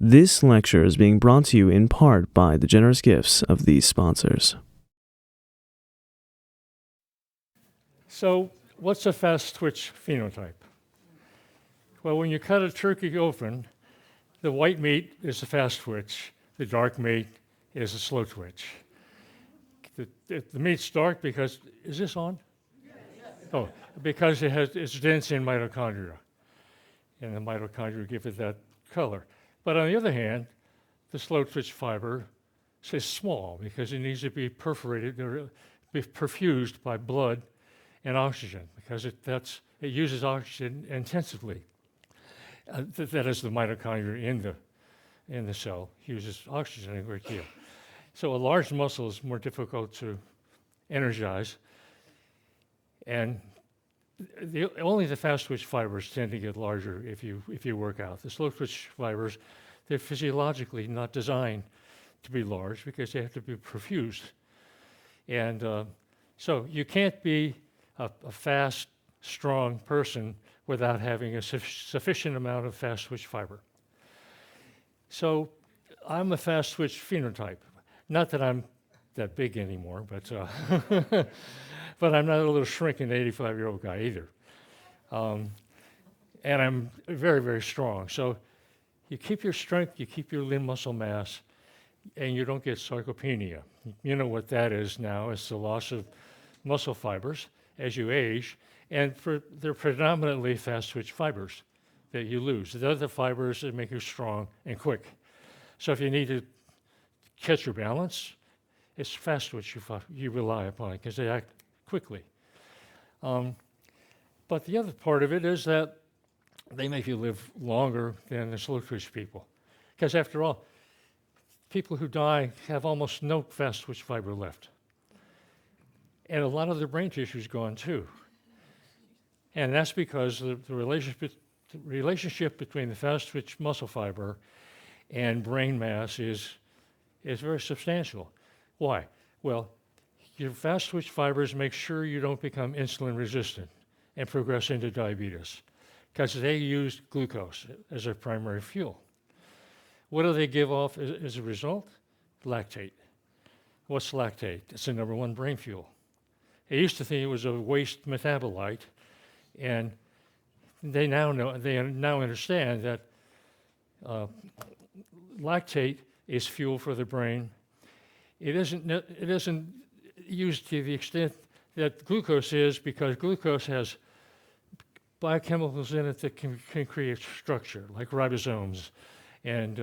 This lecture is being brought to you in part by the generous gifts of these sponsors. So, what's a fast-twitch phenotype? Well, when you cut a turkey open, the white meat is a fast twitch, the dark meat is a slow twitch. The meat's dark because, is this on? Yes. Oh, because it's dense in mitochondria, and the mitochondria give it that color. But on the other hand, the slow twitch fiber is small because it needs to be perforated or be perfused by blood and oxygen because it uses oxygen intensively. That is the mitochondria in the cell uses oxygen a great deal. So a large muscle is more difficult to energize, and only the fast twitch fibers tend to get larger if you work out. The slow twitch fibers, they're physiologically not designed to be large because they have to be perfused, and so you can't be a fast, strong person without having a sufficient amount of fast twitch fiber. So I'm a fast twitch phenotype. Not that I'm that big anymore, but but I'm not a little shrinking 85-year-old guy either. And I'm very, very strong. So you keep your strength, you keep your lean muscle mass, and you don't get sarcopenia. You know what that is now. It's the loss of muscle fibers as you age, and they're predominantly fast twitch fibers that you lose. They're the fibers that make you strong and quick. So if you need to catch your balance, it's fast twitch you rely upon because they act quickly. But the other part of it is that they make you live longer than the slow twitch people. Because after all, people who die have almost no fast twitch fiber left. And a lot of their brain tissue is gone too. And that's because the relationship between the fast twitch muscle fiber and brain mass is very substantial. Why? Well, your fast twitch fibers make sure you don't become insulin resistant and progress into diabetes because they use glucose as their primary fuel. What do they give off as a result? Lactate. What's lactate? It's the number one brain fuel. They used to think it was a waste metabolite, and they now understand that lactate is fuel for the brain. It isn't used to the extent that glucose is because glucose has biochemicals in it that can create structure, like ribosomes and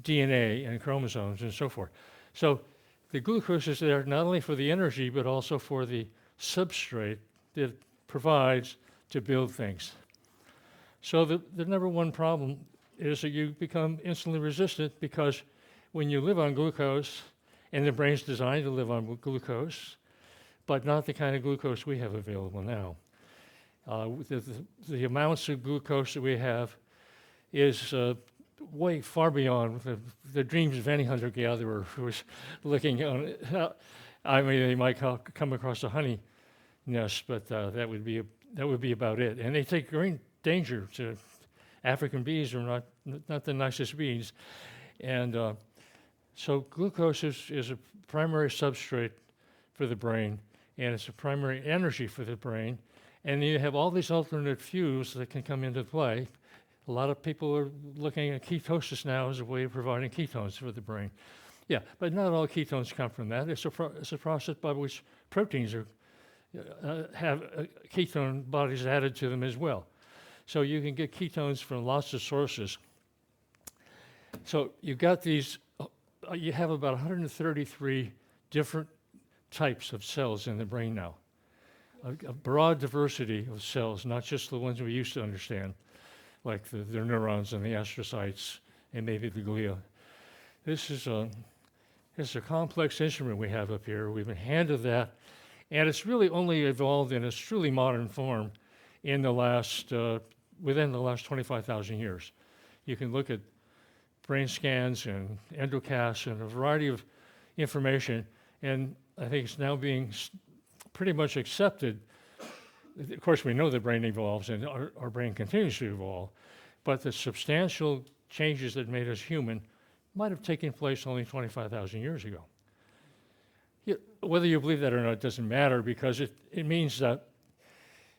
DNA and chromosomes and so forth. So the glucose is there not only for the energy, but also for the substrate that it provides to build things. So the number one problem is that you become insulin resistant because when you live on glucose, and the brain's designed to live on glucose, but not the kind of glucose we have available now. The amounts of glucose that we have is way far beyond the dreams of any hunter-gatherer who was looking on. I mean, they might come across a honey nest, but that would be about it. And they take great danger to African bees are not the nicest bees, and so glucose is a primary substrate for the brain, and it's a primary energy for the brain. And you have all these alternate fuels that can come into play. A lot of people are looking at ketosis now as a way of providing ketones for the brain. Yeah, but not all ketones come from that. It's a process by which proteins have ketone bodies added to them as well. So you can get ketones from lots of sources. So you've got these. You have about 133 different types of cells in the brain now. A broad diversity of cells, not just the ones we used to understand, like the neurons and the astrocytes and maybe the glia. This is a complex instrument we have up here. We've been handed that, and it's really only evolved in its truly modern form in within the last 25,000 years. You can look at brain scans and endocasts and a variety of information, and I think it's now being pretty much accepted. Of course, we know the brain evolves and our brain continues to evolve, but the substantial changes that made us human might have taken place only 25,000 years ago. Whether you believe that or not doesn't matter, because it means that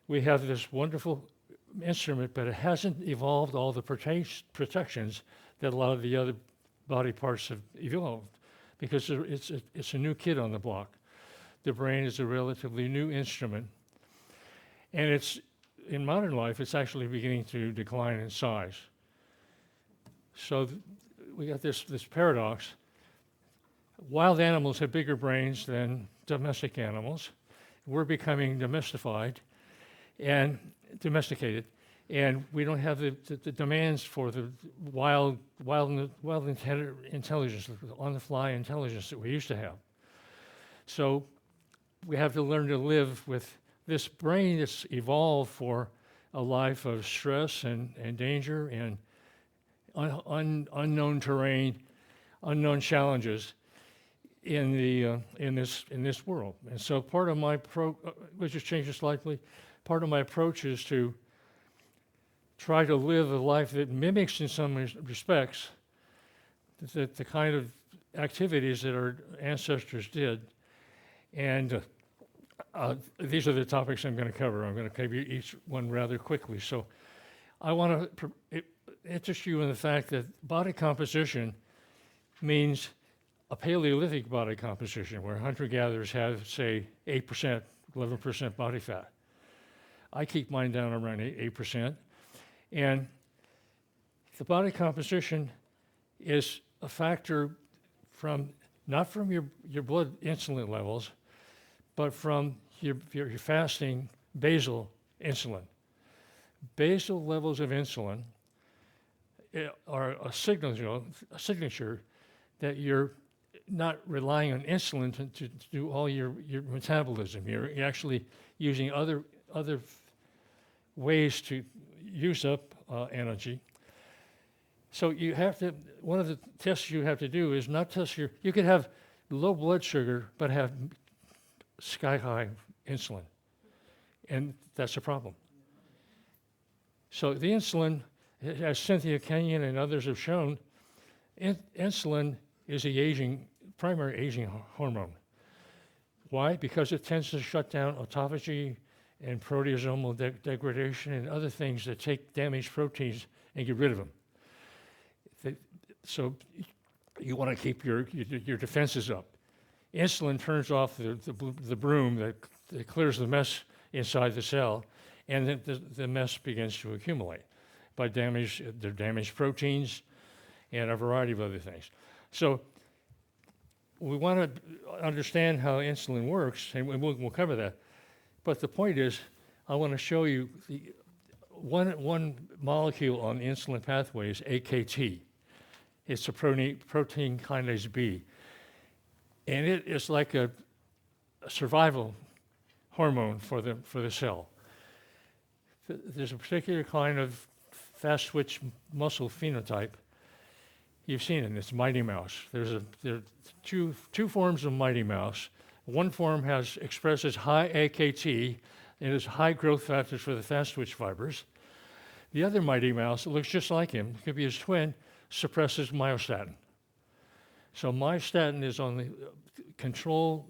we have this wonderful instrument, but it hasn't evolved all the protections that a lot of the other body parts have evolved, because it's a new kid on the block. The brain is a relatively new instrument, and in modern life, it's actually beginning to decline in size. So we got this paradox. Wild animals have bigger brains than domestic animals. We're becoming domesticated, and we don't have the demands for the wild intelligence, on-the-fly intelligence that we used to have. So we have to learn to live with this brain that's evolved for a life of stress and danger and unknown terrain, unknown challenges in this world. And so part of my which just change it slightly, part of my approach is to try to live a life that mimics in some respects the kind of activities that our ancestors did. And these are the topics I'm going to cover. I'm going to cover each one rather quickly. So I want to interest you in the fact that body composition means a Paleolithic body composition, where hunter-gatherers have, say, 8%, 11% body fat. I keep mine down around 8%. And the body composition is a factor not from your blood insulin levels, but from your fasting basal insulin. Basal levels of insulin are a signature that you're not relying on insulin to do all your metabolism. You're actually using other ways to use up energy. So you have to, one of the tests you have to do is not test you could have low blood sugar but have sky-high insulin, and that's a problem. So the insulin, as Cynthia Kenyon and others have shown, insulin is the primary aging hormone. Why? Because it tends to shut down autophagy and proteasomal degradation and other things that take damaged proteins and get rid of them. So you want to keep your defenses up. Insulin turns off the broom that clears the mess inside the cell, and then the mess begins to accumulate by damaged proteins and a variety of other things. So we want to understand how insulin works, and we'll cover that. But the point is, I want to show you one molecule on the insulin pathway is AKT. It's a protein kinase B. And it is like a survival hormone for the cell. There's a particular kind of fast twitch muscle phenotype. You've seen it, it's Mighty Mouse. There are two forms of Mighty Mouse. One form expresses high AKT and has high growth factors for the fast twitch fibers. The other Mighty Mouse, it looks just like him, could be his twin, suppresses myostatin. So myostatin is on the control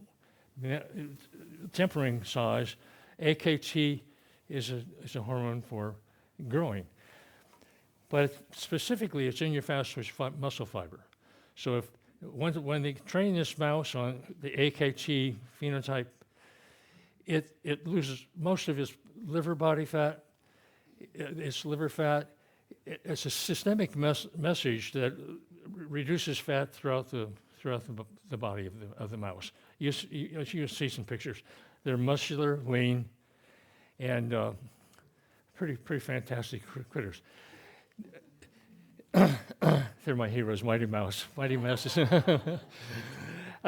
tempering size. AKT is a hormone for growing. But specifically, it's in your fast twitch muscle fiber. So when they train this mouse on the AKT phenotype, it loses most of its liver body fat, its liver fat. It's a systemic message that reduces fat throughout the body of the mouse. You see some pictures. They're muscular, lean, and pretty fantastic critters. They're my heroes, Mighty Mouse. Mighty Mouse is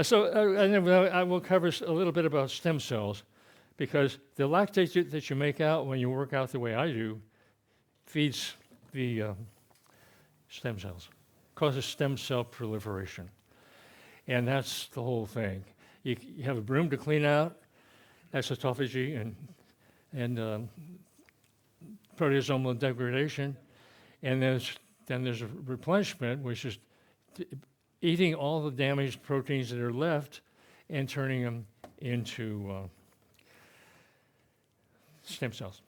So and then I will cover a little bit about stem cells, because the lactate that you make out when you work out the way I do feeds the stem cells, causes stem cell proliferation. And that's the whole thing. You have a broom to clean out, that's autophagy and proteasomal degradation, and then Then there's a replenishment, which is eating all the damaged proteins that are left and turning them into stem cells.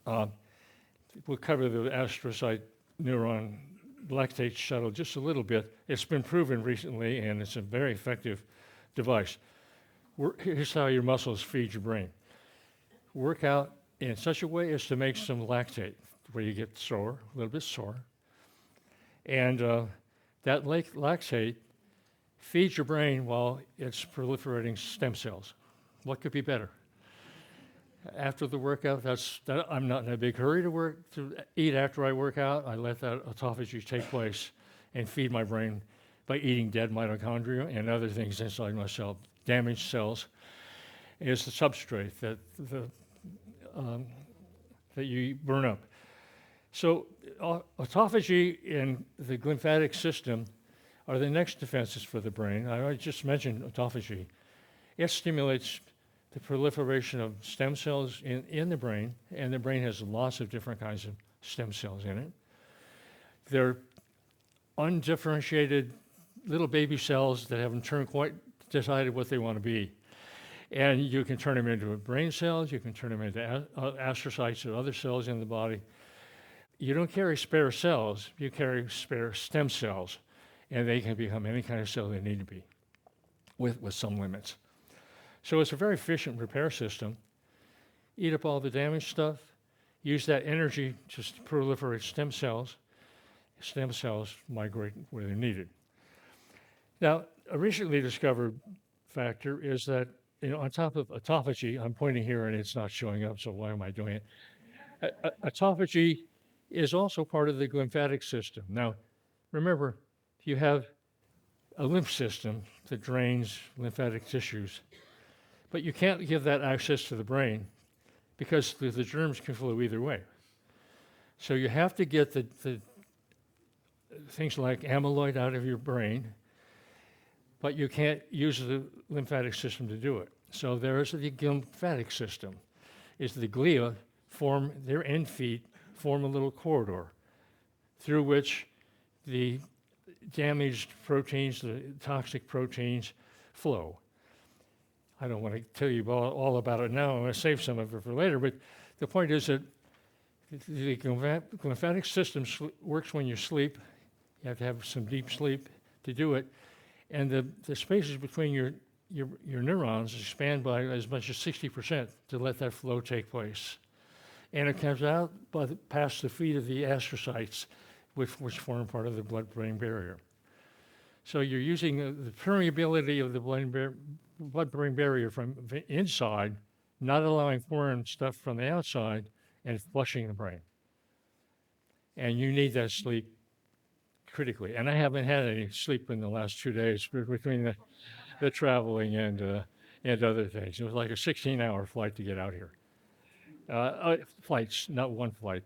We'll cover the astrocyte neuron lactate shuttle just a little bit. It's been proven recently, and it's a very effective device. Here's how your muscles feed your brain. Work out in such a way as to make some lactate, where you get sore, a little bit sore. And that lactate feeds your brain while it's proliferating stem cells. What could be better? After the workout, I'm not in a big hurry to eat after I work out. I let that autophagy take place and feed my brain by eating dead mitochondria and other things inside my cell. Damaged cells is the substrate that you burn up. So autophagy and the lymphatic system are the next defenses for the brain. I just mentioned autophagy. It stimulates the proliferation of stem cells in the brain, and the brain has lots of different kinds of stem cells in it. They're undifferentiated little baby cells that haven't quite decided what they want to be. And you can turn them into brain cells, you can turn them into astrocytes or other cells in the body. You don't carry spare cells, you carry spare stem cells, and they can become any kind of cell they need to be, with some limits. So it's a very efficient repair system. Eat up all the damaged stuff, use that energy to proliferate stem cells. Stem cells migrate where they're needed. Now, a recently discovered factor is that, on top of autophagy, I'm pointing here and it's not showing up, so why am I doing it? Autophagy is also part of the lymphatic system. Now, remember, you have a lymph system that drains lymphatic tissues, but you can't give that access to the brain because the germs can flow either way. So you have to get the things like amyloid out of your brain, but you can't use the lymphatic system to do it. So there is the lymphatic system. Is the glia form, their end feet form a little corridor through which the damaged proteins, the toxic proteins, flow. I don't want to tell you all about it now. I'm going to save some of it for later, but the point is that the lymphatic system works when you sleep. You have to have some deep sleep to do it. And the spaces between your neurons expand by as much as 60% to let that flow take place. And it comes out past the feet of the astrocytes, which form part of the blood-brain barrier. So you're using the permeability of the blood-brain barrier from inside, not allowing foreign stuff from the outside, and flushing the brain. And you need that sleep critically. And I haven't had any sleep in the last 2 days between the traveling and other things. It was like a 16-hour flight to get out here. Flights, not one flight.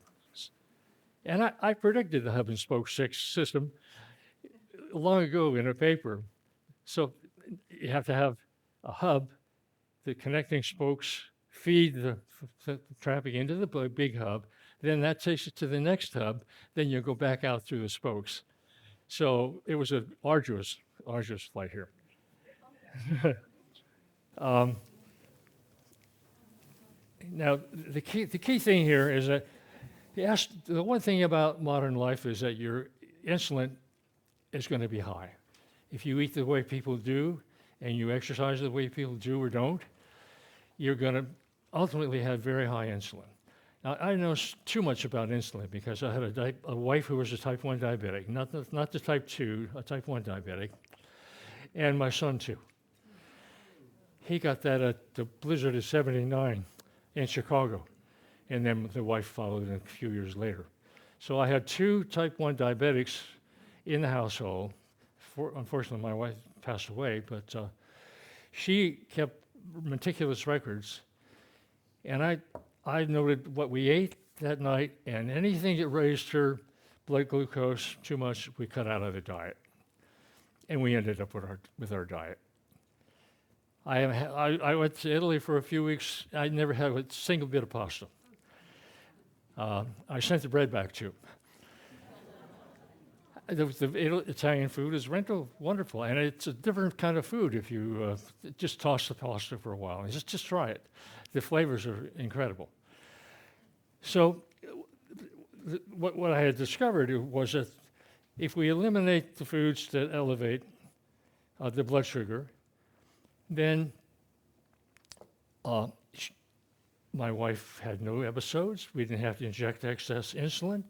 And I predicted the hub and spoke system long ago in a paper. So you have to have a hub, the connecting spokes feed the traffic into the big hub, then that takes it to the next hub, then you go back out through the spokes. So it was an arduous flight here. Now, the key thing here is that the one thing about modern life is that your insulin is going to be high. If you eat the way people do and you exercise the way people do or don't, you're going to ultimately have very high insulin. Now, I know too much about insulin because I had a wife who was a type 1 diabetic, not the type 2, a type 1 diabetic, and my son too. He got that at the blizzard of '79 in Chicago, and then the wife followed a few years later. So I had 2 type 1 diabetics in the household. Unfortunately, my wife passed away, but she kept meticulous records, and I noted what we ate that night, and anything that raised her blood glucose too much, we cut out of the diet. And we ended up with our diet. I went to Italy for a few weeks. I never had a single bit of pasta. I sent the bread back too. The Italian food is wonderful, and it's a different kind of food if you just toss the pasta for a while and just try it. The flavors are incredible. So what I had discovered was that if we eliminate the foods that elevate the blood sugar, then my wife had no episodes. We didn't have to inject excess insulin.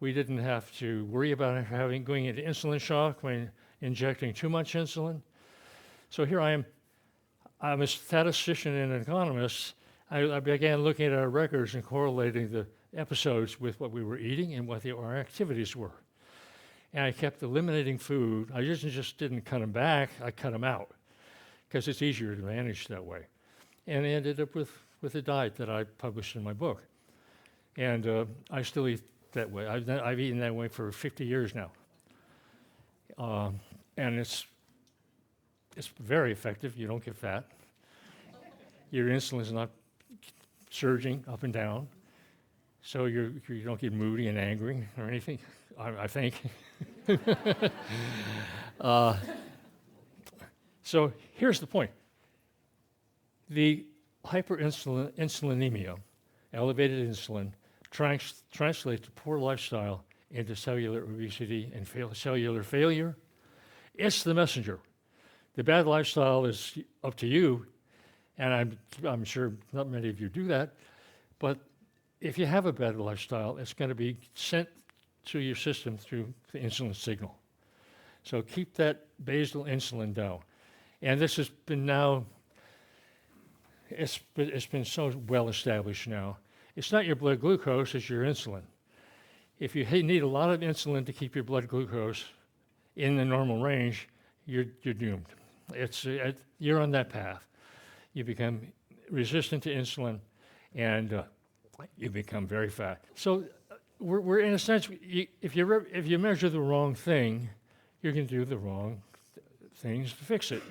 We didn't have to worry about going into insulin shock when injecting too much insulin. So here I am. I'm a statistician and an economist. I began looking at our records and correlating the episodes with what we were eating and what our activities were. And I kept eliminating food. I just didn't cut them back. I cut them out because it's easier to manage that way. And I ended up with a diet that I published in my book. And I still eat that way. I've eaten that way for 50 years now. And it's very effective. You don't get fat. Your insulin is not surging up and down. So you don't get moody and angry or anything, I think. So here's the point. The hyperinsulinemia, elevated insulin, translates to poor lifestyle into cellular obesity and cellular failure. It's the messenger. The bad lifestyle is up to you, and I'm sure not many of you do that, but if you have a bad lifestyle, it's going to be sent to your system through the insulin signal. So keep that basal insulin down. And this has been now, it's been so well established now. It's not your blood glucose, it's your insulin. If you need a lot of insulin to keep your blood glucose in the normal range, you're doomed. You're on that path. You become resistant to insulin, and you become very fat. So we're in a sense, if you measure the wrong thing, you're going to do the wrong things to fix it.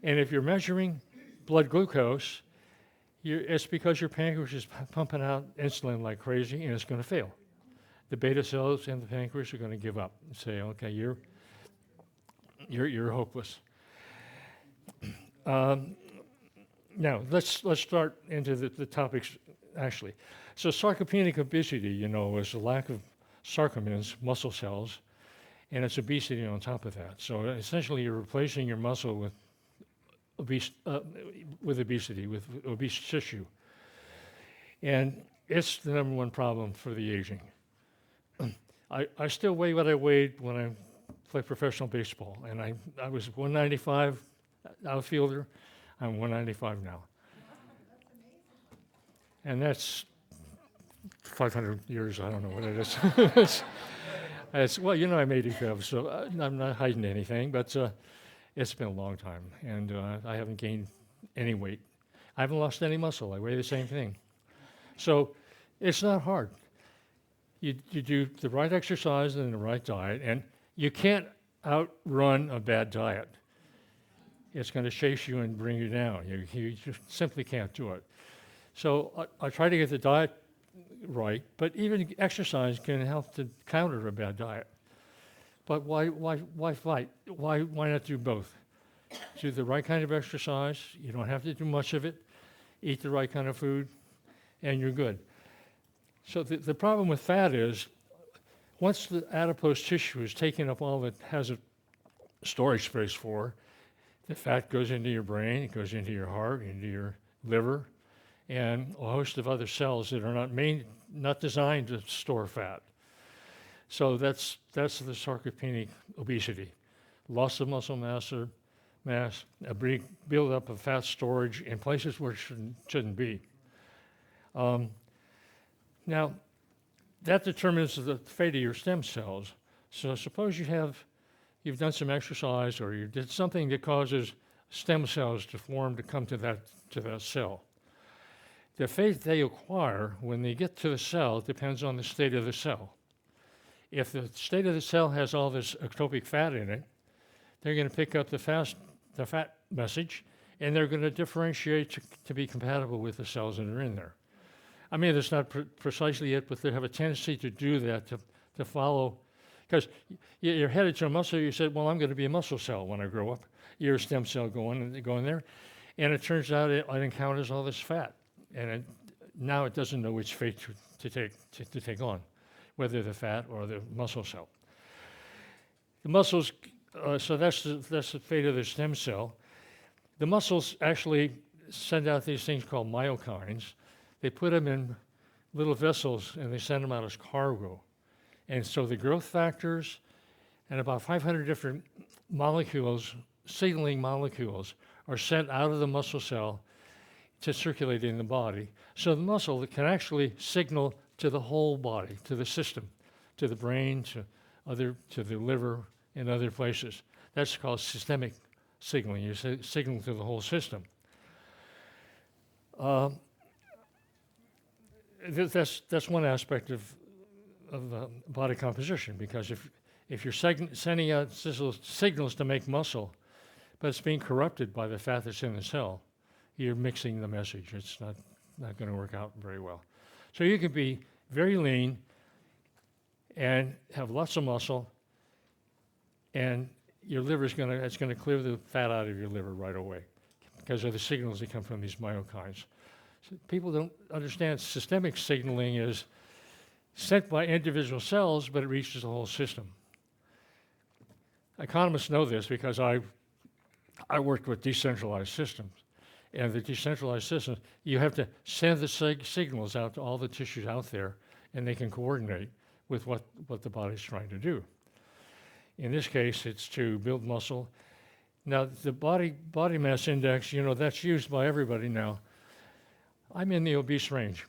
And if you're measuring blood glucose, it's because your pancreas is pumping out insulin like crazy, and it's going to fail. The beta cells in the pancreas are going to give up and say, "Okay, you're hopeless." Now let's start into the topics actually. So sarcopenic obesity, is a lack of sarcomines, muscle cells, and it's obesity on top of that. So essentially, you're replacing your muscle with obesity, with obese tissue. And it's the number one problem for the aging. I still weigh what I weighed when I played professional baseball, and I was 195 outfielder. I'm 195 now. And that's 500 years, I don't know what it is. Well, I'm 85, so I'm not hiding anything, but it's been a long time, and I haven't gained any weight. I haven't lost any muscle. I weigh the same thing. So it's not hard. You do the right exercise and the right diet, and you can't outrun a bad diet. It's going to chase you and bring you down. You just simply can't do it. So I try to get the diet right, but even exercise can help to counter a bad diet. But why fight? Why not do both? Do the right kind of exercise. You don't have to do much of it. Eat the right kind of food, and you're good. So the problem with fat is, once the adipose tissue is taking up all that has a storage space for, the fat goes into your brain, it goes into your heart, into your liver, and a host of other cells that are not designed to store fat. So that's the sarcopenic obesity. Loss of muscle mass, a big buildup of fat storage in places where it shouldn't be. Now, that determines the fate of your stem cells. So suppose you've done some exercise, or you did something that causes stem cells to form to come to that cell. The fate they acquire when they get to the cell depends on the state of the cell. If the state of the cell has all this ectopic fat in it, they're going to pick up the fat message, and they're going to differentiate to be compatible with the cells that are in there. I mean, that's not precisely it, but they have a tendency to do that, to follow Because you're headed to a muscle, you said, well, I'm going to be a muscle cell when I grow up. You're a stem cell going there. And it turns out it encounters all this fat. And now it doesn't know which fate to take on, whether the fat or the muscle cell. The muscles, so that's the fate of the stem cell. The muscles actually send out these things called myokines. They put them in little vessels and they send them out as cargo. And so the growth factors and about 500 different molecules, signaling molecules, are sent out of the muscle cell to circulate in the body. So the muscle can actually signal to the whole body, to the system, to the brain, to the liver, and other places. That's called systemic signaling. You signal to the whole system. That's one aspect of body composition, because if you're sending out signals to make muscle, but it's being corrupted by the fat that's in the cell, you're mixing the message. It's not going to work out very well. So you can be very lean and have lots of muscle, and your liver is going to clear the fat out of your liver right away because of the signals that come from these myokines. So people don't understand systemic signaling is sent by individual cells, but it reaches the whole system. Economists know this because I worked with decentralized systems. And the decentralized systems, you have to send the signals out to all the tissues out there, and they can coordinate with what the body's trying to do. In this case, it's to build muscle. Now, the body mass index, that's used by everybody now. I'm in the obese range.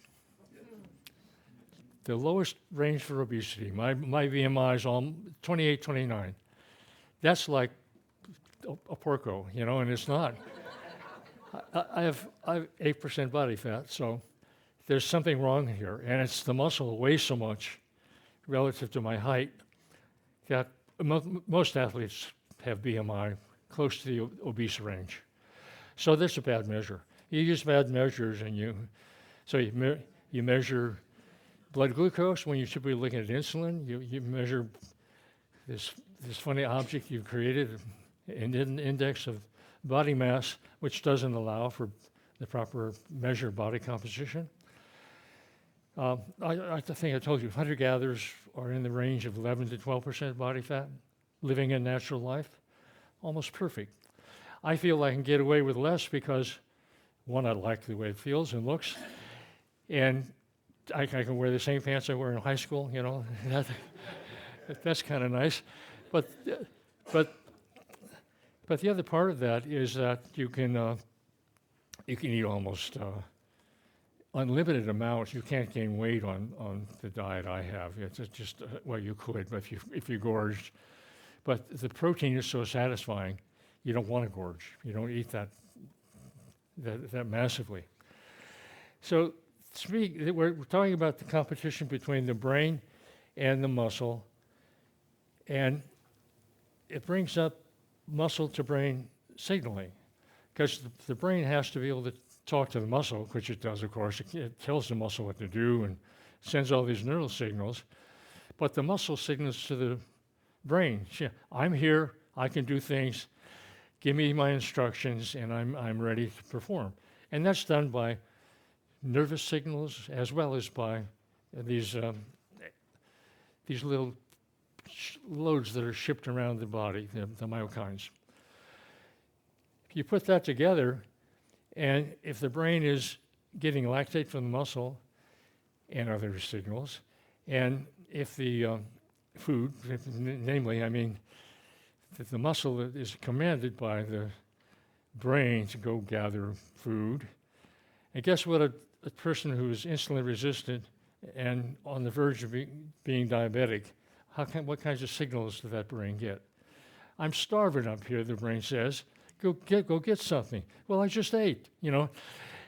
The lowest range for obesity. My BMI is 28, 29. That's like a porco, and it's not. I have 8% body fat, so there's something wrong here. And it's the muscle weighs so much relative to my height that most athletes have BMI close to the obese range. So that's a bad measure. You use bad measures, and you measure blood glucose when you should be looking at insulin. You measure this funny object you've created, an index of body mass, which doesn't allow for the proper measure of body composition. I think I told you, hunter-gatherers are in the range of 11 to 12% body fat, living a natural life, almost perfect. I feel I can get away with less because, one, I like the way it feels and looks, and I can wear the same pants I wore in high school, that's kind of nice. But the other part of that is that you can eat almost unlimited amounts. You can't gain weight on the diet I have. It's just you could, but if you gorged. But the protein is so satisfying, you don't want to gorge. You don't eat that massively. So we're talking about the competition between the brain and the muscle, and it brings up muscle to brain signaling, because the brain has to be able to talk to the muscle, which it does, of course. It tells the muscle what to do and sends all these neural signals, but the muscle signals to the brain. I'm here, I can do things, give me my instructions, and I'm ready to perform. And that's done by nervous signals as well as by these little loads that are shipped around the body, the myokines. If you put that together, and if the brain is getting lactate from the muscle and other signals, and if the food, namely, that the muscle is commanded by the brain to go gather food, and guess what a person who is insulin resistant and on the verge of being diabetic, what kinds of signals does that brain get? I'm starving up here, the brain says. Go get something. Well, I just ate,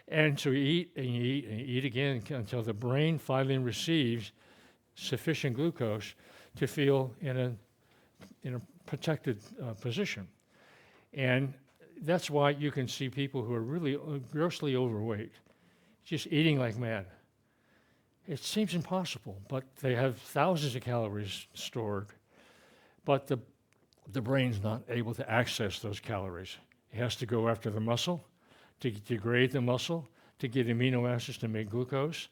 And so you eat and you eat and you eat again until the brain finally receives sufficient glucose to feel in a protected position. And that's why you can see people who are really grossly overweight, just eating like mad. It seems impossible, but they have thousands of calories stored, but the brain's not able to access those calories. It has to go after the muscle, to degrade the muscle, to get amino acids to make glucose,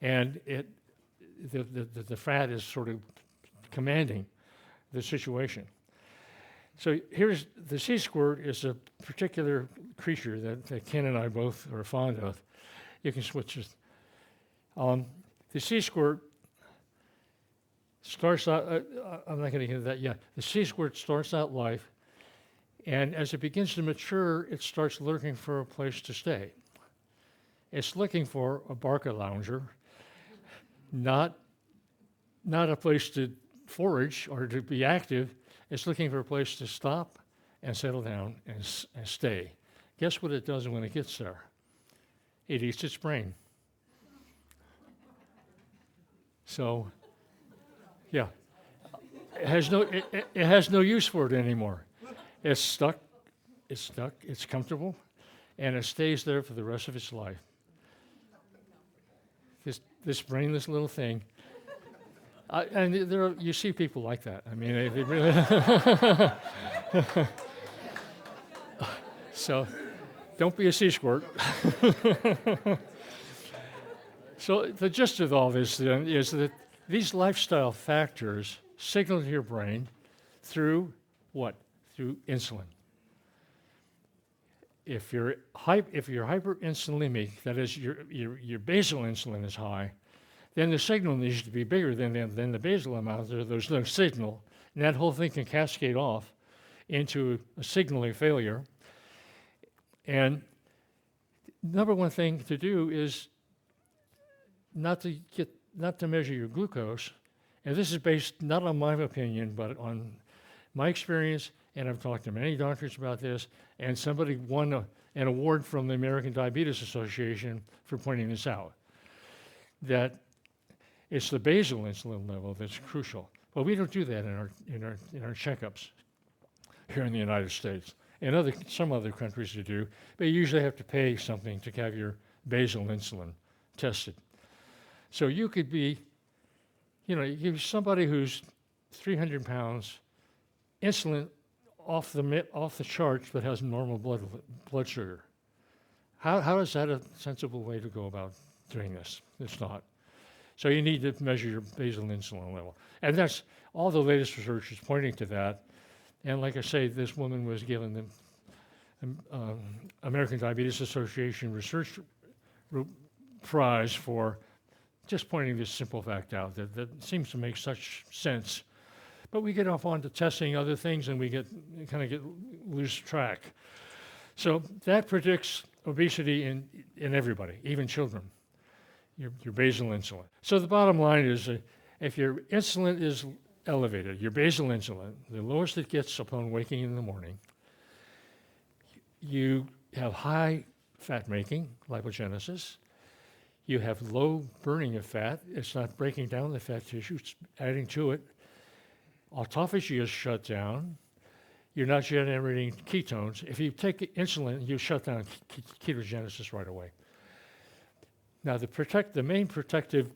and the fat is sort of commanding the situation. So here's the sea squirt is a particular creature that Ken and I both are fond of. You can switch this. The sea squirt starts out, I'm not going to get into that yet. The sea squirt starts out life, and as it begins to mature, it starts looking for a place to stay. It's looking for a barca lounger, not a place to forage or to be active. It's looking for a place to stop and settle down and stay. Guess what it does when it gets there? It eats its brain. So, yeah, it has no use for it anymore. It's stuck, it's comfortable, and it stays there for the rest of its life. This brainless little thing. And you see people like that. I mean, they really. So, don't be a sea squirt. So the gist of all this then is that these lifestyle factors signal to your brain through what? Through insulin. If you're hyperinsulinic, that is your basal insulin is high, then the signal needs to be bigger than the basal amount. There's no signal, and that whole thing can cascade off into a signaling failure. And number one thing to do is not to measure your glucose, and this is based not on my opinion, but on my experience, and I've talked to many doctors about this, and somebody won an award from the American Diabetes Association for pointing this out, that it's the basal insulin level that's crucial. But we don't do that in our checkups here in the United States. In some other countries you do, but you usually have to pay something to have your basal insulin tested. So you could be, you're somebody who's 300 pounds, insulin off the charts, but has normal blood sugar. How is that a sensible way to go about doing this? It's not. So you need to measure your basal insulin level. And that's all the latest research is pointing to that. And like I say, this woman was given the American Diabetes Association Research Prize for just pointing this simple fact out that seems to make such sense. But we get off onto testing other things and we kind of get lose track. So that predicts obesity in everybody, even children, your basal insulin. So the bottom line is if your insulin is elevated, your basal insulin, the lowest it gets upon waking in the morning, you have high fat making, lipogenesis. You have low burning of fat. It's not breaking down the fat tissue, it's adding to it. Autophagy is shut down. You're not generating ketones. If you take insulin, you shut down ketogenesis right away. Now, the main protective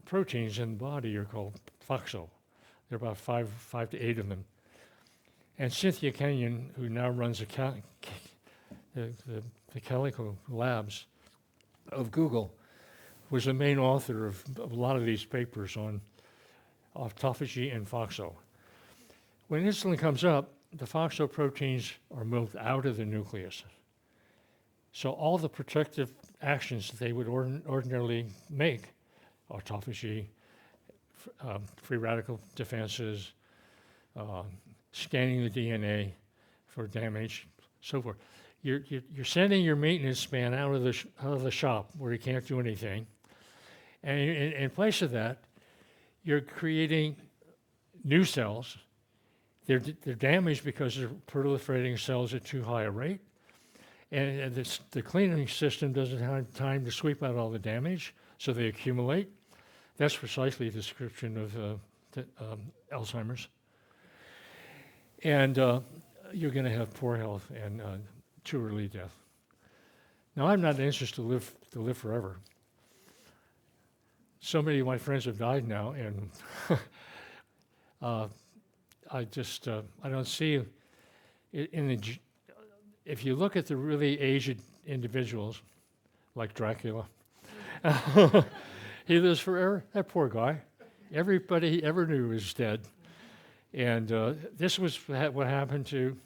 proteins in the body are called FOXO. There are about five to eight of them. And Cynthia Kenyon, who now runs the Calico Labs of Google, was the main author of a lot of these papers on autophagy and FOXO. When insulin comes up, the FOXO proteins are moved out of the nucleus. So all the protective actions that they would ordinarily make, autophagy, free radical defenses, scanning the DNA for damage, so forth. You're sending your maintenance man out of the shop where he can't do anything, and in place of that, you're creating new cells. They're damaged because they're proliferating cells at too high a rate, and the cleaning system doesn't have time to sweep out all the damage, so they accumulate. That's precisely a description of Alzheimer's. And you're going to have poor health and too early death. Now, I'm not anxious to live forever. So many of my friends have died now, and I just I don't see in the if you look at the really aged individuals like Dracula, he lives forever. That poor guy. Everybody he ever knew is dead. And this was what happened to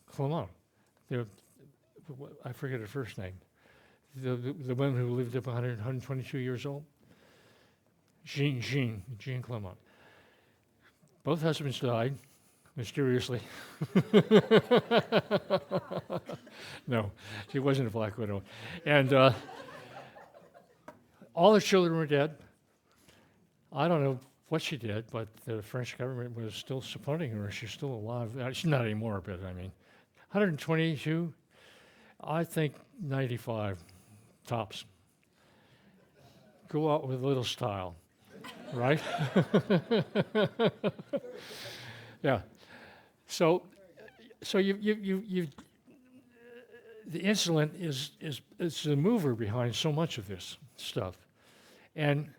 Clement. I forget her first name. The woman who lived up 122 years old. Jean Clement. Both husbands died mysteriously. No, she wasn't a black widow. And all her children were dead. I don't know what she did, but the French government was still supporting her. She's still alive. She's not anymore, but I mean, 122, I think 95 tops. Go out with a little style, right? Yeah. So you the insulin is the mover behind so much of this stuff, and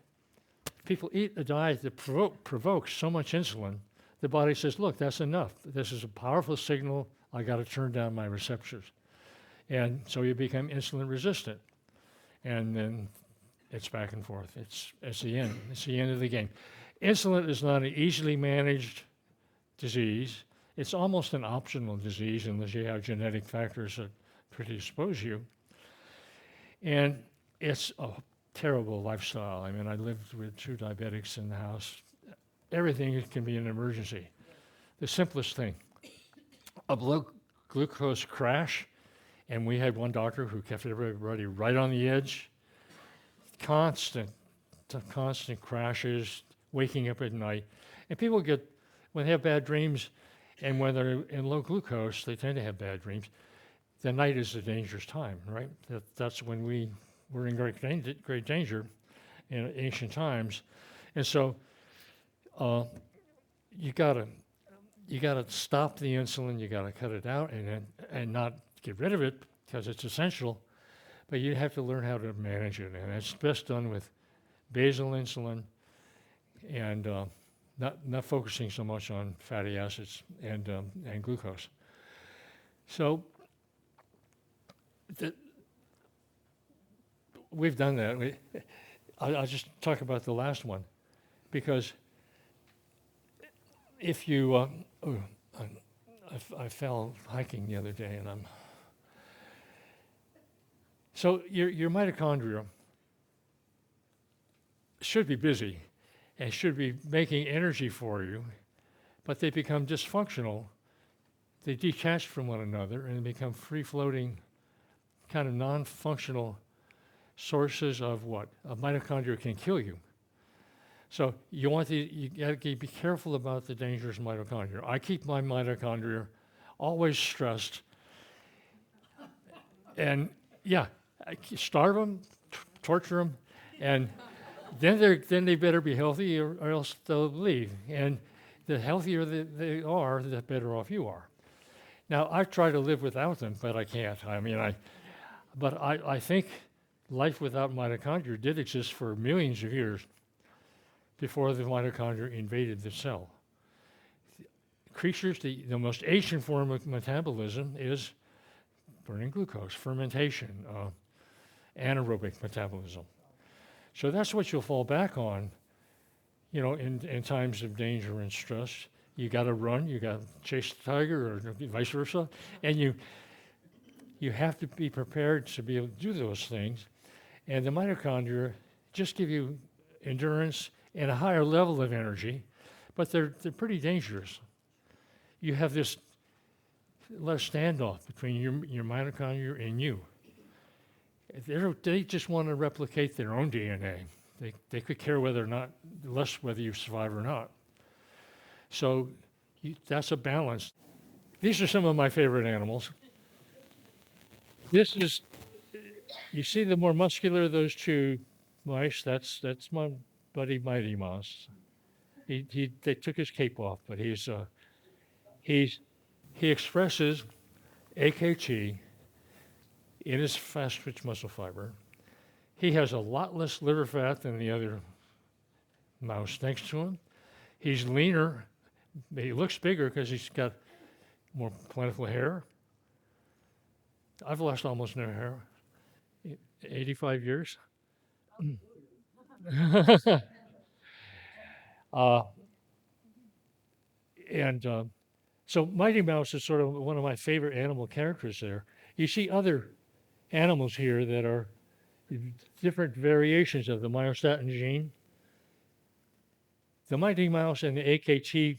people eat a diet that provokes so much insulin, the body says, look, that's enough. This is a powerful signal. I got to turn down my receptors. And so you become insulin resistant. And then it's back and forth. It's the end. It's the end of the game. Insulin is not an easily managed disease. It's almost an optional disease unless you have genetic factors that predispose you. And it's a terrible lifestyle. I mean, I lived with 2 diabetics in the house. Everything can be an emergency. The simplest thing, a blood glucose crash, and we had one doctor who kept everybody right on the edge. Constant crashes, waking up at night. And people when they have bad dreams, and when they're in low glucose, they tend to have bad dreams. The night is a dangerous time, right? That's when we were in great danger in ancient times. And so you gotta stop the insulin, you gotta cut it out and not get rid of it because it's essential, but you have to learn how to manage it. And it's best done with basal insulin and not focusing so much on fatty acids and glucose. So we've done that. I'll just talk about the last one, because if you, I fell hiking the other day, and so your mitochondria should be busy and should be making energy for you, but they become dysfunctional. They detach from one another and become free-floating, kind of non-functional sources of what? A mitochondria can kill you. So you got to be careful about the dangerous mitochondria. I keep my mitochondria always stressed. And yeah, I starve them, torture them, and then they better be healthy or else they'll leave. And the healthier they are, the better off you are. Now, I try to live without them, but I can't. I think life without mitochondria did exist for millions of years before the mitochondria invaded the cell. Creatures, the most ancient form of metabolism is burning glucose, fermentation, anaerobic metabolism. So that's what you'll fall back on, in times of danger and stress. You got to run, you got to chase the tiger, or vice versa, and you have to be prepared to be able to do those things. And the mitochondria just give you endurance and a higher level of energy, but they're pretty dangerous. You have this less standoff between your mitochondria and you. They just want to replicate their own DNA. They could care less whether you survive or not. So that's a balance. These are some of my favorite animals. This is, you see the more muscular of those 2 mice, that's my buddy Mighty Mouse. They took his cape off, but he expresses AKT in his fast-twitch muscle fiber. He has a lot less liver fat than the other mouse next to him. He's leaner, He looks bigger because he's got more plentiful hair. I've lost almost no hair. 85 years. uh, and so Mighty Mouse is sort of one of my favorite animal characters there. You see other animals here that are different variations of the myostatin gene. The Mighty Mouse and the AKT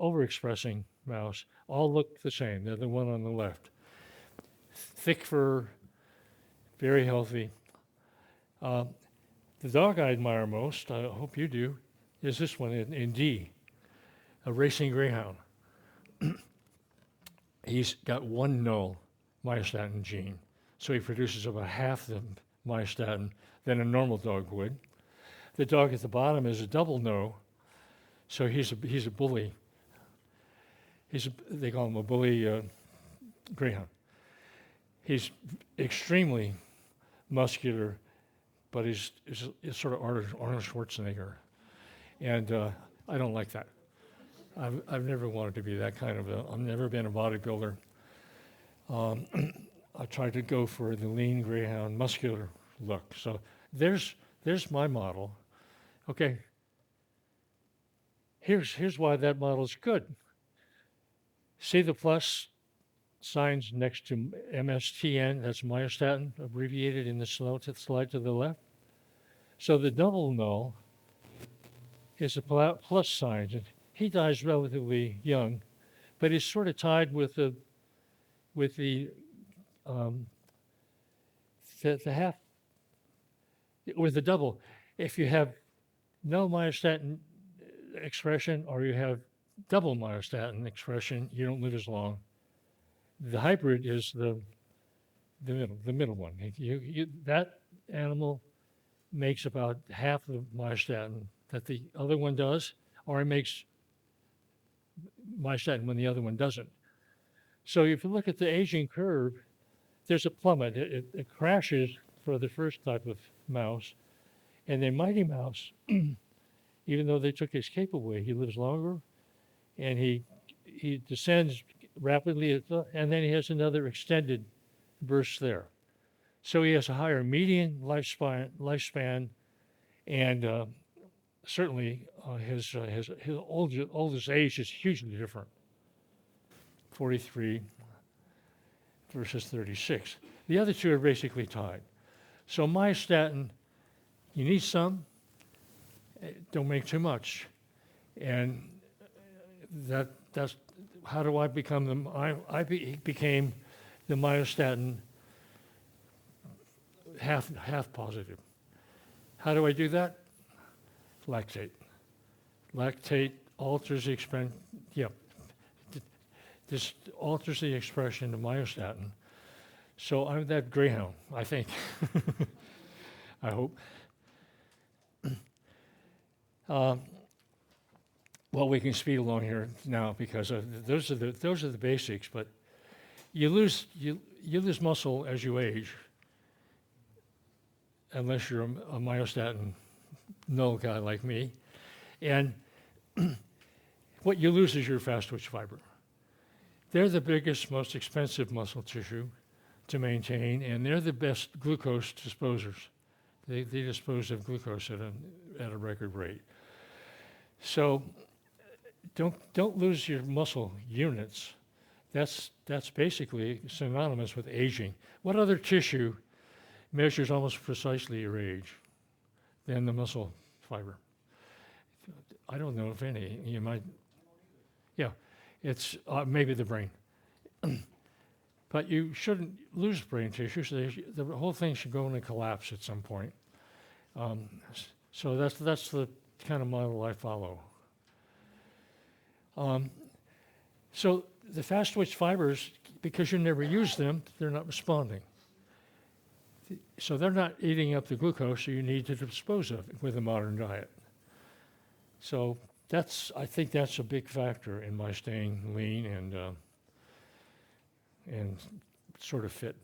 overexpressing mouse all look the same. They're the one on the left. Thick fur, very healthy. The dog I admire most, I hope you do, is this one in D, a racing greyhound. He's got one null myostatin gene, so he produces about half the myostatin than a normal dog would. The dog at the bottom is a double no, so he's a bully. They call him a bully greyhound. He's extremely muscular, but he's sort of Arnold Schwarzenegger, and I don't like that. I've never wanted to be that kind of I've never been a bodybuilder. I tried to go for the lean greyhound, muscular look. So there's my model. Okay. Here's why that model is good. See the plus signs next to MSTN, that's myostatin, abbreviated in the slide to the left. So the double null is a plus sign. He dies relatively young, but he's sort of tied with the half, with the double. If you have no myostatin expression or you have double myostatin expression, you don't live as long. The hybrid is the middle one. That animal makes about half the myostatin that the other one does, or it makes myostatin when the other one doesn't. So if you look at the aging curve, there's a plummet. It crashes for the first type of mouse, and then Mighty Mouse, even though they took his cape away, he lives longer, and he descends rapidly, and then he has another extended burst there. So he has a higher median lifespan, and certainly his oldest age is hugely different. 43 versus 36. The other two are basically tied. So myostatin, you need some, don't make too much. And that's how do I become I became the myostatin half positive. How do I do that? Lactate. Lactate alters the expression. This alters the expression of myostatin. So I'm that greyhound, I think. I hope. Well, we can speed along here now because those are the basics. But you lose muscle as you age, unless you're a myostatin null guy like me, and what you lose is your fast twitch fiber. They're the biggest, most expensive muscle tissue to maintain, and they're the best glucose disposers. They dispose of glucose at a record rate. So don't lose your muscle units. That's basically synonymous with aging. What other tissue measures almost precisely your age than the muscle fiber? I don't know if any. You might. Yeah, it's maybe the brain. But you shouldn't lose brain tissue. So the whole thing should go into collapse at some point. So that's the kind of model I follow. So the fast twitch fibers, because you never use them, they're not responding. So they're not eating up the glucose you need to dispose of it with a modern diet. So I think that's a big factor in my staying lean and sort of fit.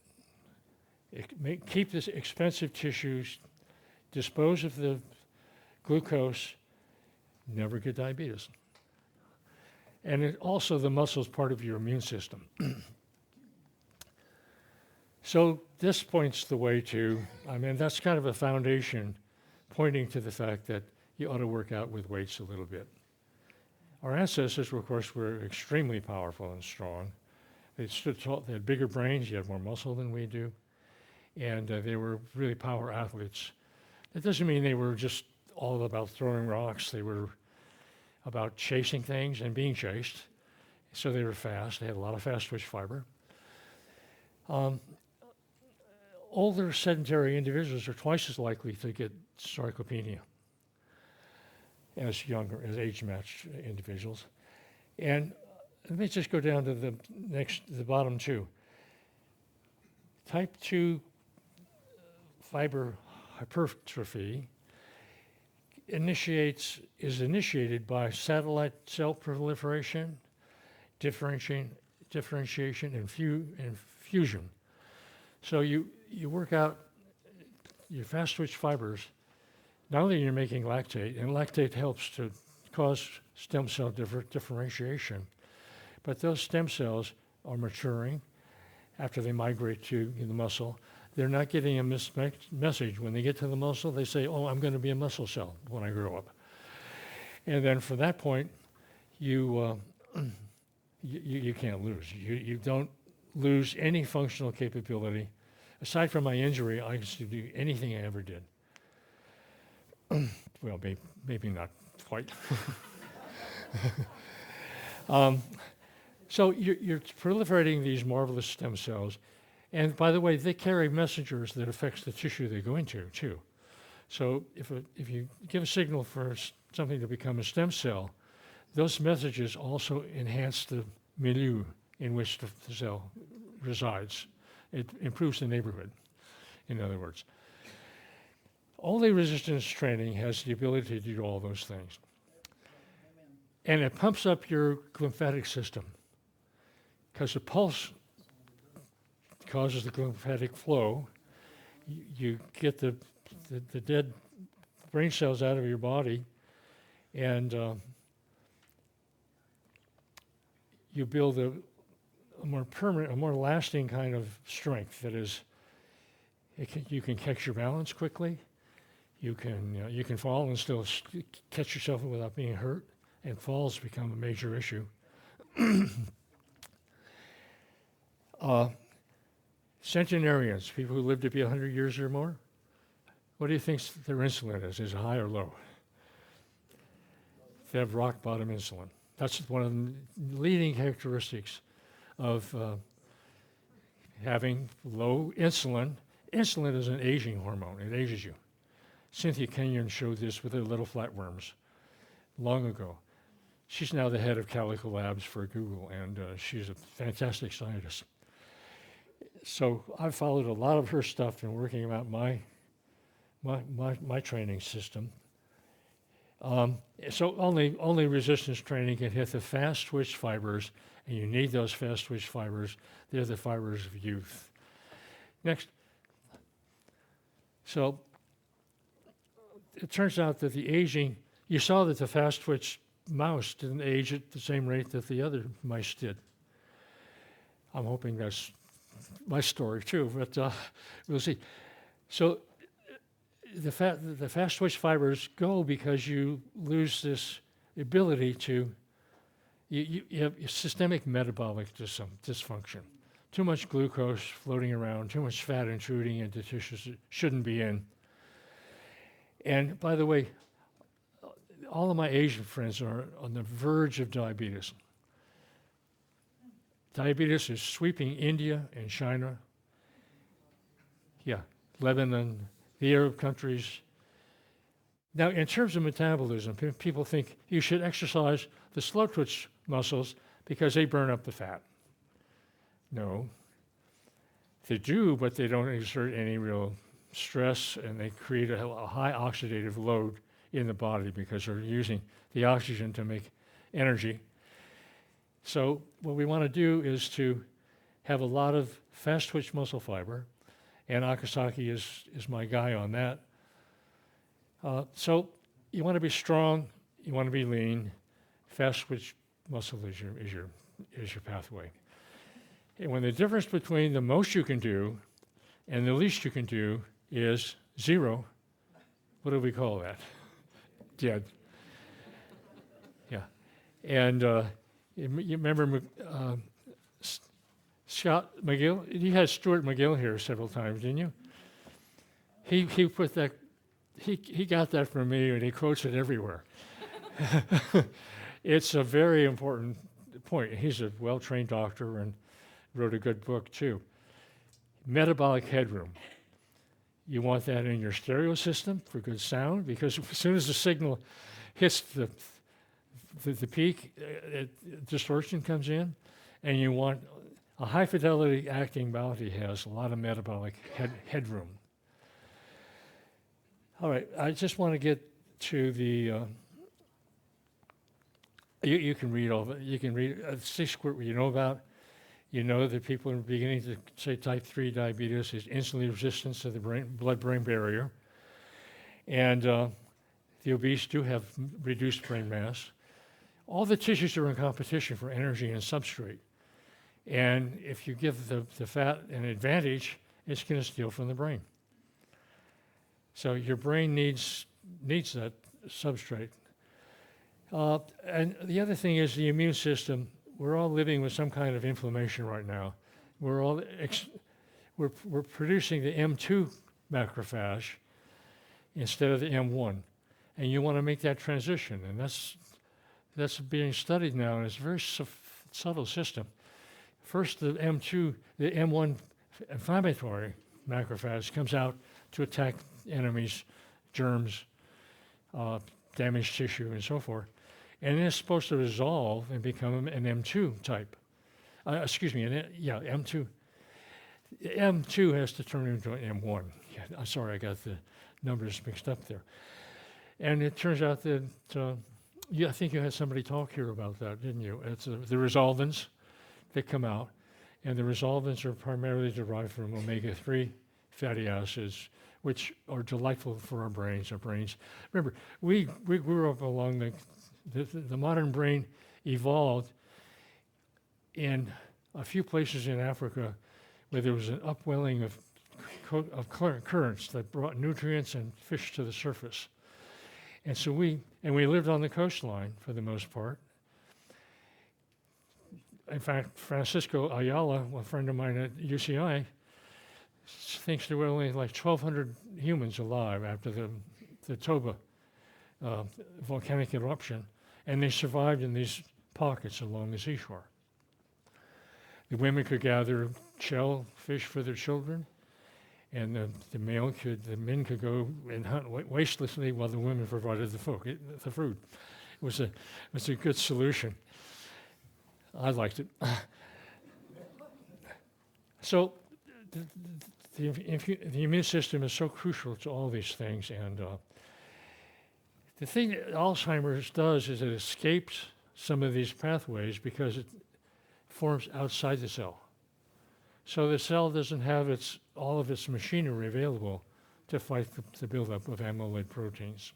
Keep this expensive tissues, dispose of the glucose, never get diabetes. And also the muscle is part of your immune system. So this points the way to, that's kind of a foundation pointing to the fact that you ought to work out with weights a little bit. Our ancestors, of course, were extremely powerful and strong. They stood tall, they had bigger brains, you had more muscle than we do, and they were really power athletes. That doesn't mean they were just all about throwing rocks. They were about chasing things and being chased. So they were fast. They had a lot of fast twitch fiber. Older sedentary individuals are twice as likely to get sarcopenia as younger, as age-matched individuals. And let me just go down to the bottom two. Type 2 fiber hypertrophy is initiated by satellite cell proliferation, differentiation, and fusion. So you work out your fast twitch fibers. Not only you're making lactate, and lactate helps to cause stem cell differentiation, but those stem cells are maturing after they migrate to the muscle. They're not getting a message. When they get to the muscle, they say, oh, I'm going to be a muscle cell when I grow up. And then from that point, you can't lose. You don't lose any functional capability. Aside from my injury, I used to do anything I ever did. Well, maybe not quite. So you're proliferating these marvelous stem cells. And by the way, they carry messengers that affects the tissue they go into, too. So if you give a signal for something to become a stem cell, those messages also enhance the milieu in which the cell resides. It improves the neighborhood, in other words. Only resistance training has the ability to do all those things. And it pumps up your lymphatic system because the pulse causes the lymphatic flow. You get the dead brain cells out of your body, and you build a more permanent, a more lasting kind of strength. That is, you can catch your balance quickly. You can fall and still catch yourself without being hurt, and falls become a major issue. Centenarians, people who live to be 100 years or more, what do you think their insulin is? Is it high or low? They have rock bottom insulin. That's one of the leading characteristics of having low insulin. Insulin is an aging hormone. It ages you. Cynthia Kenyon showed this with her little flatworms long ago. She's now the head of Calico Labs for Google, and she's a fantastic scientist. So I've followed a lot of her stuff in working out my training system. So only resistance training can hit the fast twitch fibers, and you need those fast twitch fibers. They're the fibers of youth. Next. So it turns out that the aging, you saw that the fast twitch mouse didn't age at the same rate that the other mice did. I'm hoping that's my story too, but we'll see. So the fast twitch fibers go because you lose this ability to, you have systemic metabolic dysfunction. Too much glucose floating around, too much fat intruding into tissues it shouldn't be in. And by the way, all of my Asian friends are on the verge of diabetes. Diabetes is sweeping India and China. Yeah, Lebanon, the Arab countries. Now, in terms of metabolism, people think you should exercise the slow twitch muscles because they burn up the fat. No. They do, but they don't exert any real stress, and they create a high oxidative load in the body because they're using the oxygen to make energy. So what we want to do is to have a lot of fast twitch muscle fiber, and Akasaki is my guy on that. So you want to be strong, you want to be lean, fast twitch muscle is your pathway. And when the difference between the most you can do and the least you can do is 0, what do we call that? Dead. Yeah. And you remember Scott McGill? You had Stuart McGill here several times, didn't you? He put that, he got that from me, and he quotes it everywhere. It's a very important point. He's a well-trained doctor and wrote a good book too. Metabolic headroom. You want that in your stereo system for good sound, because as soon as the signal hits the peak, distortion comes in, and you want a high-fidelity acting bounty has a lot of metabolic headroom. All right, I just want to get to the, you can read all of it. You can read 6 what you know about. You know that people are beginning to say type 3 diabetes is insulin resistance to the blood-brain barrier. And the obese do have reduced brain mass. All the tissues are in competition for energy and substrate. And if you give the fat an advantage, it's going to steal from the brain. So your brain needs that substrate. And the other thing is the immune system. We're all living with some kind of inflammation right now. We're producing the M2 macrophage instead of the M1, and you want to make that transition, and that's being studied now, and it's a very subtle system. First, the M1 inflammatory macrophage comes out to attack enemies, germs, damaged tissue, and so forth. And it's supposed to resolve and become an M2 type. M2. M2 has to turn into an M1. Yeah, I'm sorry, I got the numbers mixed up there. And it turns out that, I think you had somebody talk here about that, didn't you? It's the resolvins that come out. And the resolvins are primarily derived from omega-3 fatty acids, which are delightful for our brains. Remember, we grew up along the modern brain evolved in a few places in Africa where there was an upwelling of currents that brought nutrients and fish to the surface. And so we lived on the coastline for the most part. In fact, Francisco Ayala, a friend of mine at UCI, thinks there were only like 1,200 humans alive after the Toba volcanic eruption, and they survived in these pockets along the seashore. The women could gather shellfish for their children, and the men could go and hunt wastelessly while the women provided the food. It was a good solution. I liked it. So the immune system is so crucial to all these things, and the thing that Alzheimer's does is it escapes some of these pathways because it forms outside the cell. So the cell doesn't have all of its machinery available to fight the buildup of amyloid proteins.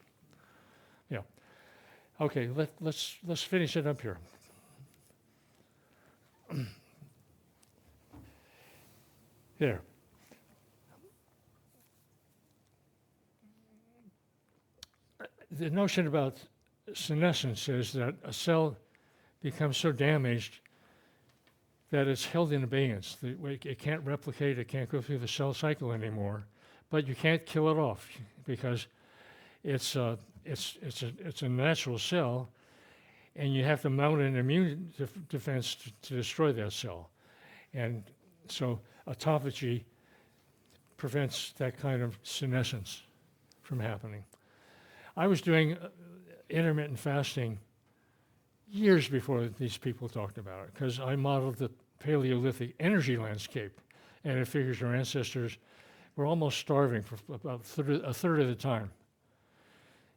Yeah. Okay, let's finish it up here. There. The notion about senescence is that a cell becomes so damaged that it's held in abeyance. It can't replicate, it can't go through the cell cycle anymore, but you can't kill it off because it's a natural cell, and you have to mount an immune defense to destroy that cell. And so autophagy prevents that kind of senescence from happening. I was doing intermittent fasting years before these people talked about it, because I modeled the Paleolithic energy landscape, and it figures our ancestors were almost starving for about a third of the time.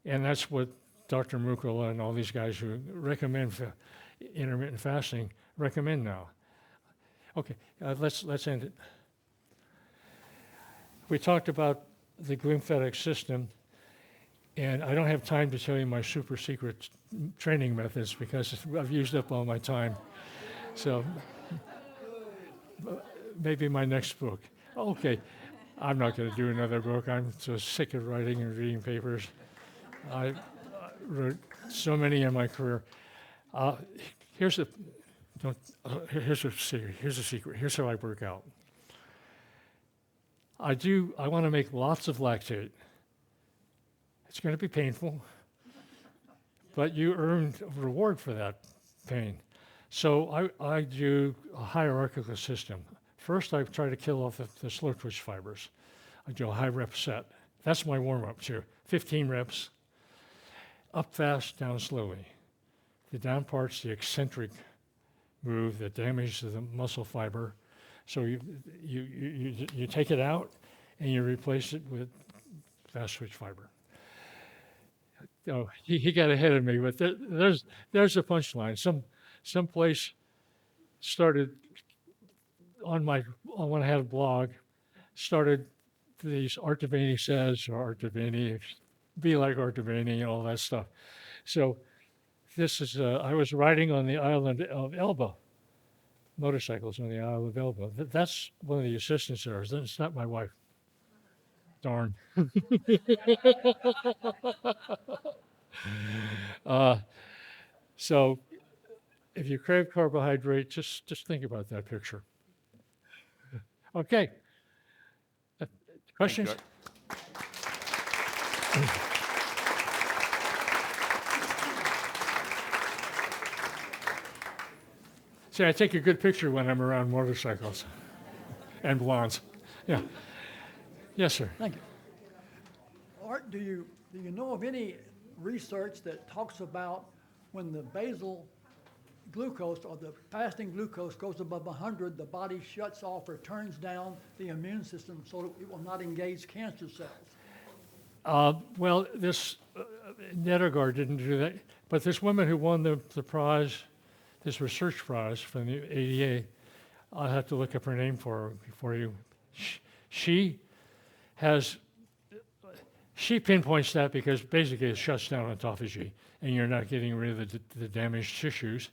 And that's what Dr. Mercola and all these guys who recommend intermittent fasting recommend now. Okay, let's end it. We talked about the glymphatic system. And I don't have time to tell you my super secret training methods because I've used up all my time. So maybe my next book. Okay, I'm not going to do another book. I'm so sick of writing and reading papers. I wrote so many in my career. Here's a secret. Here's a secret. Here's how I work out. I want to make lots of lactate. It's going to be painful, but you earn a reward for that pain. So I do a hierarchical system. First, I try to kill off the slow twitch fibers. I do a high rep set. That's my warm-up too. 15 reps, up fast, down slowly. The down part's the eccentric move that damages the muscle fiber. So you take it out and you replace it with fast twitch fiber. Oh, he got ahead of me, but there's a punchline. Some place started when I had a blog, started these Art de Vany says, or Art de Vany, be like Art de Vany, and all that stuff. So this is, I was riding on the island of Elba, motorcycles on the Isle of Elba. That's one of the assistants there. It's not my wife. Darn. So if you crave carbohydrate, just think about that picture. Okay. Questions? See, I take a good picture when I'm around motorcycles and blondes. Yeah. Yes, sir. Thank you. Art, do you know of any research that talks about when the basal glucose or the fasting glucose goes above 100, the body shuts off or turns down the immune system so that it will not engage cancer cells? Well, this Nedergaard didn't do that, but this woman who won the prize, this research prize from the ADA, I'll have to look up her name for you. She pinpoints that because basically it shuts down autophagy, and you're not getting rid of the damaged tissues.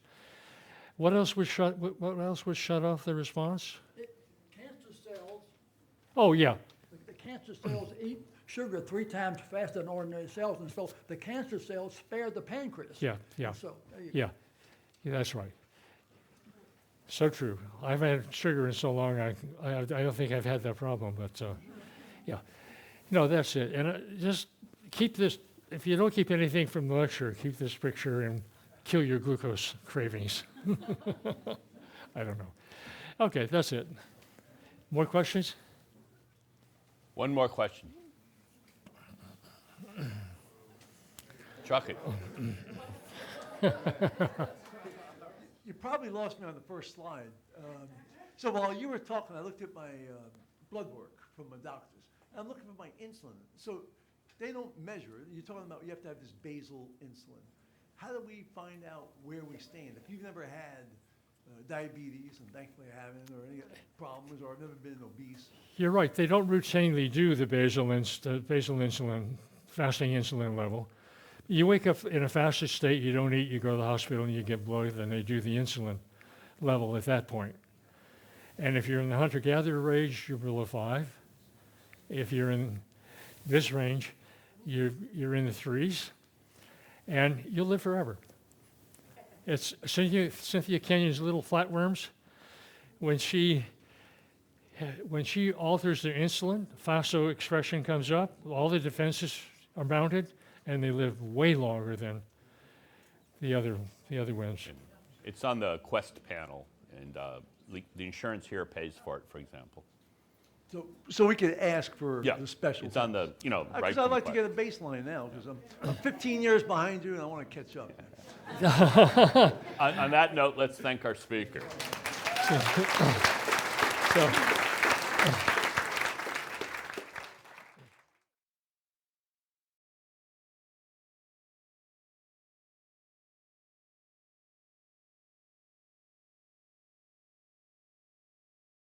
What else would shut off the response? Cancer cells. Oh yeah. The cancer cells eat sugar 3 times faster than ordinary cells, and so the cancer cells spare the pancreas. Yeah. And so, there you go. Yeah, that's right. So true. I've had sugar in so long, I don't think I've had that problem, but yeah. No, that's it. And just keep this, if you don't keep anything from the lecture, keep this picture and kill your glucose cravings. I don't know. Okay, that's it. More questions? One more question. Chuck it. You probably lost me on the first slide. So while you were talking, I looked at my blood work from my doctors. And I'm looking for my insulin. So they don't measure it. You're talking about you have to have this basal insulin. How do we find out where we stand? If you've never had diabetes, and thankfully I haven't, or any problems, or I've never been obese. You're right. They don't routinely do the basal insulin, fasting insulin level. You wake up in a fasted state, you don't eat, you go to the hospital and you get bloated, and they do the insulin level at that point. And if you're in the hunter-gatherer range, you're below 5. If you're in this range, you're in the 3s, and you'll live forever. It's Cynthia Kenyon's little flatworms. When she alters their insulin, FASO expression comes up, all the defenses are mounted, and they live way longer than the other ones. It's on the Quest panel, and the insurance here pays for it, for example. So we could ask for Yeah, the special. it's on the, right. Because I'd like to get a baseline now, because I'm 15 years behind you, and I want to catch up. On that note, let's thank our speaker. So